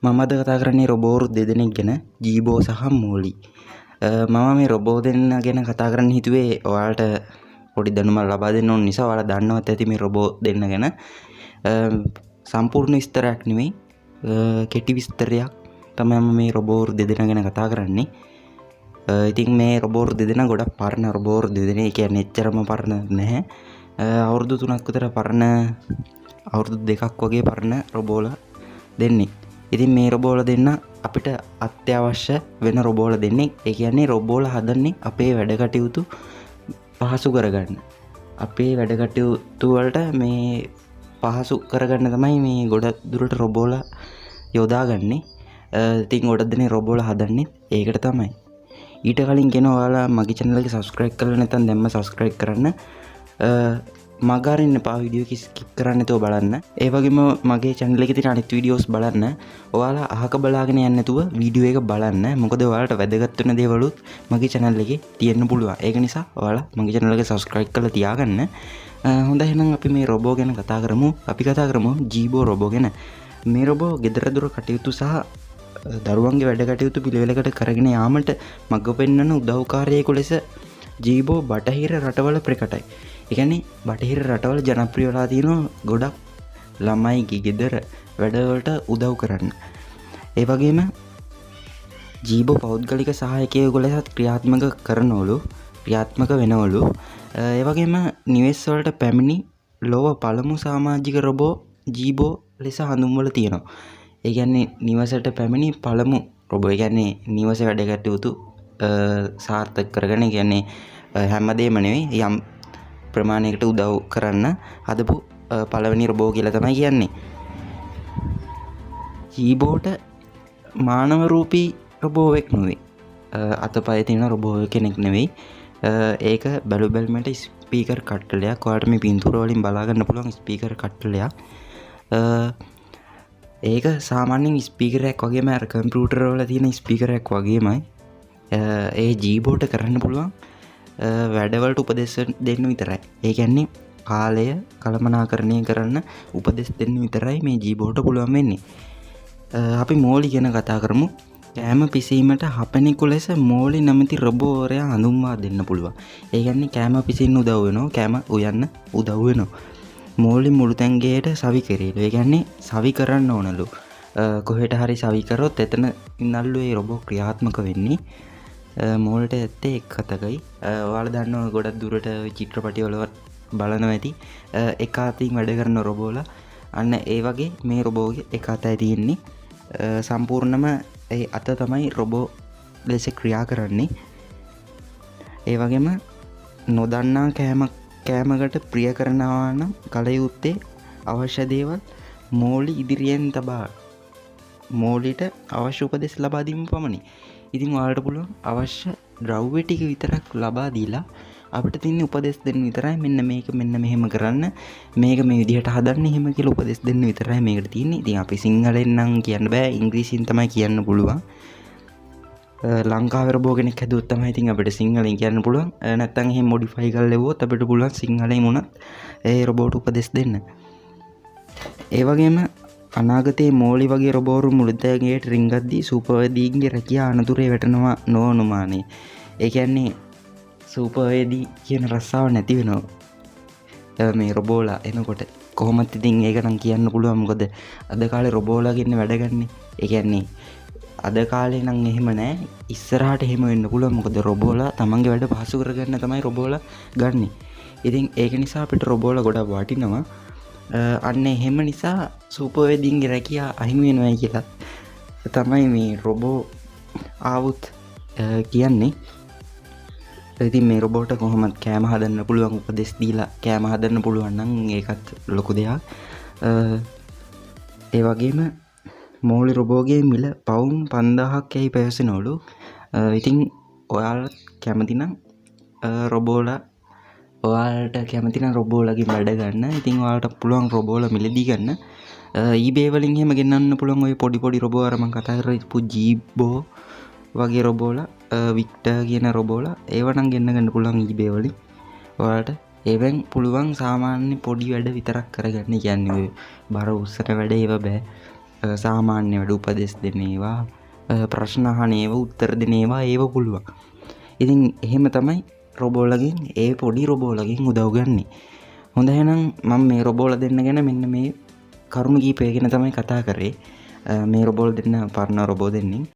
මම අද කතා කරන්නේ රොබෝවරු දෙදෙනෙක් ගැන, ජීබෝ සහ මෝලි. මම මේ රොබෝ දෙන්න ගැන කතා කරන්න හිතුවේ ඔයාලට පොඩි දැනුමක් ලබා දෙන්න ඕන නිසා. ඔයාලා දන්නවත් ඇති මේ රොබෝ දෙන්න ගැන. සම්පූර්ණ විස්තරයක් නෙමෙයි, කෙටි විස්තරයක් තමයි මම මේ රොබෝවරු දෙදෙනා ගැන කතා කරන්නේ. ඉතින් මේ රොබෝවරු දෙදෙනා ගොඩක් පරණ රොබෝවරු දෙදෙනා. ඒ කියන්නේ එච්චරම පරණ නැහැ. අවුරුදු 3ක් විතර පරණ, අවුරුදු 2ක් වගේ පරණ රොබෝලා දෙන්නේ. ඉතින් මේ රොබෝලා දෙන්න අපිට අත්‍යවශ්‍ය වෙන රොබෝලා දෙන්නේ. ඒ කියන්නේ රොබෝලා හදන්නේ අපේ වැඩ කටයුතු පහසු කරගන්න. අපේ වැඩ කටයුතු වලට මේ පහසු කරගන්න තමයි මේ ගොඩක් දුරට රොබෝලා යොදාගන්නේ. ඉතින් ගොඩක් දෙනේ රොබෝලා හදන්නේ ඒකට තමයි. ඊට කලින් කියන ඔයාලා මගේ channel එක subscribe කරලා නැත්නම් දැම්ම subscribe කරන්න. මගාරින්න එපා, වීඩියෝ එක ස්කිප් කරන්න නැතුව බලන්න. ඒ වගේම මගේ channel එකේ තියෙන අනිත් වීඩියෝස් බලන්න. ඔයාලා අහක බලාගෙන යන්න නැතුව වීඩියෝ එක බලන්න. මොකද ඔයාලට වැදගත් වෙන දේවලුත් මගේ channel එකේ තියෙන්න පුළුවන්. ඒක නිසා ඔයාලා මගේ channel එක subscribe කරලා තියාගන්න. හොඳයි, එහෙනම් අපි මේ රොබෝ ගැන කතා කරමු. අපි කතා කරමු ජීබෝ රොබෝ ගැන. මේ රොබෝ ගෙදර දොර කටයුතු සහ දරුවන්ගේ වැඩ කටයුතු පිළිවෙලකට කරගෙන යාමට මඟ පෙන්වන උදව්කාරයෙකු ලෙස ජීබෝ බටහිර රටවල ප්‍රකටයි. ඒ කියන්නේ බටහිර රටවල ජනප්‍රිය වෙලා තියෙනවා ගොඩක් ළමයිගේ ගෙදර වැඩවලට උදව් කරන්න. ඒ වගේම ජීබෝ පෞද්ගලික සහායකයෙකු ලෙසත් ක්‍රියාත්මක වෙනවලු. ඒ වගේම නිවෙස් වලට පැමිණි ලොව පළමු සමාජික රොබෝ ජීබෝ ලෙස හඳුන්වලා තියෙනවා. ඒ කියන්නේ නිවසට පැමිණි පළමු රොබෝ. ඒ කියන්නේ නිවසේ වැඩ කටයුතු සාර්ථක කරගෙන, ඒ කියන්නේ හැමදේම නෙවෙයි, යම් ප්‍රමාණයකට උදව් කරන්න හදපු පළවෙනි රොබෝ කියලා තමයි කියන්නේ. ජීබෝට මානව රූපී රොබෝවෙක් නෙවෙයි, අතපය තියෙන රොබෝ කෙනෙක් නෙවෙයි. ඒක බැලු බැලමට ස්පීකර් කට්ටලයක්. ඔයාලට මේ පින්තූර වලින් බලා ගන්න පුළුවන් ස්පීකර් කට්ටලයක්. ඒක සාමාන්‍යයෙන් ස්පීකරයක් වගේම අර කම්පියුටර් වල තියෙන ස්පීකරයක් වගේමයි. ඒ ජීබෝට කරන්න පුළුවන් වැඩවලට උපදෙස් දෙන්න විතරයි. ඒ කියන්නේ කාලය කළමනාකරණය කරන්න උපදෙස් දෙන්න විතරයි මේ ජීබෝට පුළුවන් වෙන්නේ. අපි මෝලි ගැන කතා කරමු. කෑම පිසීමට හපෙනෙකු ලෙස මෝලි නැමැති රොබෝවරයා හඳුන්වා දෙන්න පුළුවන්. ඒ කියන්නේ කෑම පිසින්න උදව් වෙනවා, කෑම උයන්න උදව් වෙනවා. මෝලි මුළු තැන්ගේට සවි කරේලු. ඒ කියන්නේ සවි කරන්න ඕනලු. කොහෙට හරි සවි කරොත් එතන ඉන්නල්ලු ඒ රොබෝ ක්‍රියාත්මක වෙන්නේ. මෝල්ට ඇත්තේ එක් අතකයි. ඔයාලා දන්නවා ගොඩක් දුරට චිත්‍රපටි වල බලනවා ඇති එක අතින් වැඩ කරන රොබෝලා. අන්න ඒ වගේ මේ රොබෝගේ එක අතයි තියෙන්නේ. සම්පූර්ණම ඒ අත තමයි රොබෝ ලෙස ක්‍රියා කරන්නේ. ඒ වගේම නොදන්නා කෑමකට ප්‍රිය කරනවා නම් කල යුත්තේ අවශ්‍ය දේවල් මෝලි ඉදිරියෙන් තබා මෝලිට අවශ්‍ය උපදෙස් ලබා දීම පමණි. ඉතින් ඔයාලට පුළුවන් අවශ්‍ය ද්‍රව්‍ය ටික විතරක් ලබා දීලා අපිට තියෙන උපදෙස් දෙන්න විතරයි. මෙන්න මේක මෙන්න මෙහෙම කරන්න, මේක මේ විදිහට හදන්න, එහෙම කියලා උපදෙස් දෙන්න විතරයි මේකට තියෙන්නේ. ඉතින් අපි සිංහලෙන් නම් කියන්න බෑ, ඉංග්‍රීසියෙන් තමයි කියන්න පුළුවන්. ලංකාවේ රොබෝ කෙනෙක් හැදුවොත් තමයි ඉතින් අපිට සිංහලෙන් කියන්න පුළුවන්. නැත්නම් එහෙම මොඩිෆයි කරලා ලැබුවොත් අපිට පුළුවන් සිංහලෙන් උනත් ඒ රොබෝට උපදෙස් දෙන්න. ඒ වගේම අනාගතයේ මෝලි වගේ රොබෝවරු මුළුතැන්ගේට රිංගද්දී සූපර්වේදීන්ගේ රැකියා අනතුරේ වැටෙනවා නොඅනුමානයි. ඒ කියන්නේ සූපර්වේදී කියන රස්සාව නැති වෙනවා මේ රොබෝලා එනකොට. කොහොමත් ඉතින් ඒක නම් කියන්න පුළුවන්. මොකද අද කාලේ රොබෝලාගෙන වැඩ ගන්න. ඒ කියන්නේ අද කාලේ නම් එහෙම නෑ, ඉස්සරහට එහෙම වෙන්න පුළුවන්. මොකද රොබෝලා තමන්ගේ වැඩ පහසු කරගන්න තමයි රොබෝලා ගන්නෙ. ඉතින් ඒක නිසා අපිට රොබෝලා ගොඩක් වටිනවා. අන්න එහෙම නිසා සූපර්වේදීන්ගේ රැකියා අහිමි වෙනවයි කියලා තමයි මේ රොබෝ ආවුත් කියන්නේ. ඉතින් මේ රොබෝට කොහොමත් කෑම හදන්න පුළුවන් උපදෙස් දීලා කෑම හදන්න පුළුවන් නම් ඒකත් ලොකු දෙයක්. ඒ වගේම මෝලි රොබෝගේ මිල පවුම් 5000ක් යයි පැවසෙනවලු. ඉතින් ඔයාලා කැමති නම් රොබෝලා ඔයාලට කැමති නම් රොබෝලාගෙන් වැඩ ගන්න. ඉතින් ඔයාලට පුළුවන් රොබෝලා මිලදී ගන්න. eBay වලින් එහෙම ගෙන්නන්න පුළුවන්. ඔය පොඩි රොබෝ අර මම කතා කරපු ජීබෝ වගේ රොබෝලා, වික්ටර් කියන රොබෝලා, ඒව නම් ගෙන්න ගන්න පුළුවන් eBay වලින් ඔයාලට. ඒවෙන් පුළුවන් සාමාන්‍ය පොඩි වැඩ විතරක් කරගන්න. කියන්නේ ඔය බර උස්සන වැඩ ඒව බෑ. සාමාන්‍ය වැඩ උපදෙස් දෙන ඒවා, ප්‍රශ්න අහන ඒවා, උත්තර දෙන ඒවා ඒව පුළුවන්. ඉතින් එහෙම තමයි රොබෝලගෙන් ඒ පොඩි රොබෝලගෙන් උදව් ගන්නේ. හොඳ එහෙනම් මම මේ රොබෝල දෙන්න ගැන මෙන්න මේ කරුණු කීපය ගැන තමයි කතා කරේ. මේ රොබෝල දෙන්න පරණ රොබෝ දෙන්නෙන්